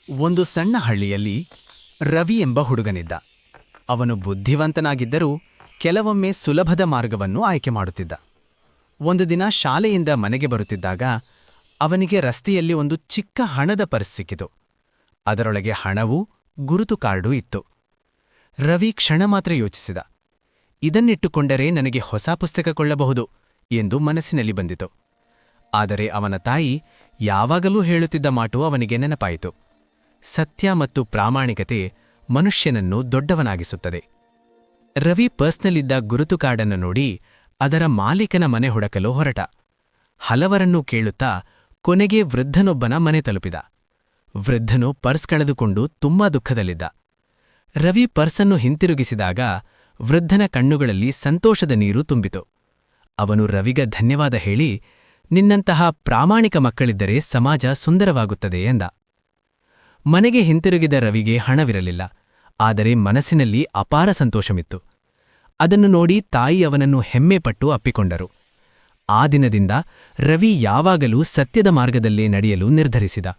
ಒಂದು ಸಣ್ಣ ಹಳ್ಳಿಯಲ್ಲಿ ರವಿ ಎಂಬ ಹುಡುಗನಿದ್ದ. ಅವನು ಬುದ್ಧಿವಂತನಾಗಿದ್ದರೂ ಕೆಲವೊಮ್ಮೆ ಸುಲಭದ ಮಾರ್ಗವನ್ನು ಆಯ್ಕೆ ಮಾಡುತ್ತಿದ್ದ. ಒಂದು ದಿನ ಶಾಲೆಯಿಂದ ಮನೆಗೆ ಬರುತ್ತಿದ್ದಾಗ ಅವನಿಗೆ ರಸ್ತೆಯಲ್ಲಿ ಒಂದು ಚಿಕ್ಕ ಹಣದ ಪರ್ಸ್ ಸಿಕ್ಕಿತು. ಅದರೊಳಗೆ ಹಣವೂ ಗುರುತು ಕಾರ್ಡೂ ಇತ್ತು. ರವಿ ಕ್ಷಣ ಮಾತ್ರ ಯೋಚಿಸಿದ. ಇದನ್ನಿಟ್ಟುಕೊಂಡರೆ ನನಗೆ ಹೊಸ ಪುಸ್ತಕ ಕೊಳ್ಳಬಹುದು ಎಂದು ಮನಸ್ಸಿನಲ್ಲಿ ಬಂದಿತು. ಆದರೆ ಅವನ ತಾಯಿ ಯಾವಾಗಲೂ ಹೇಳುತ್ತಿದ್ದ ಮಾತು ಅವನಿಗೆ ನೆನಪಾಯಿತು. ಸತ್ಯ ಮತ್ತು ಪ್ರಾಮಾಣಿಕತೆ ಮನುಷ್ಯನನ್ನು ದೊಡ್ಡವನಾಗಿಸುತ್ತದೆ. ರವಿ ಪರ್ಸ್ನಲ್ಲಿದ್ದ ಗುರುತು ಕಾರ್ಡನ್ನು ನೋಡಿ ಅದರ ಮಾಲೀಕನ ಮನೆ ಹುಡಕಲು ಹೊರಟ. ಹಲವರನ್ನೂ ಕೇಳುತ್ತಾ ಕೊನೆಗೆ ವೃದ್ಧನೊಬ್ಬನ ಮನೆ ತಲುಪಿದ. ವೃದ್ಧನು ಪರ್ಸ್ ಕಳೆದುಕೊಂಡು ತುಂಬಾ ದುಃಖದಲ್ಲಿದ್ದ. ರವಿ ಪರ್ಸನ್ನು ಹಿಂತಿರುಗಿಸಿದಾಗ ವೃದ್ಧನ ಕಣ್ಣುಗಳಲ್ಲಿ ಸಂತೋಷದ ನೀರು ತುಂಬಿತು. ಅವನು ರವಿಗ ಧನ್ಯವಾದ ಹೇಳಿ, ನಿನ್ನಂತಹ ಪ್ರಾಮಾಣಿಕ ಮಕ್ಕಳಿದ್ದರೆ ಸಮಾಜ ಸುಂದರವಾಗುತ್ತದೆ ಎಂದ. ಮನೆಗೆ ಹಿಂತಿರುಗಿದ ರವಿಗೆ ಹಣವಿರಲಿಲ್ಲ, ಆದರೆ ಮನಸ್ಸಿನಲ್ಲಿ ಅಪಾರ ಸಂತೋಷವಿತ್ತು. ಅದನ್ನು ನೋಡಿ ತಾಯಿ ಅವನನ್ನು ಹೆಮ್ಮೆಪಟ್ಟು ಅಪ್ಪಿಕೊಂಡರು. ಆ ದಿನದಿಂದ ರವಿ ಯಾವಾಗಲೂ ಸತ್ಯದ ಮಾರ್ಗದಲ್ಲೇ ನಡೆಯಲು ನಿರ್ಧರಿಸಿದ.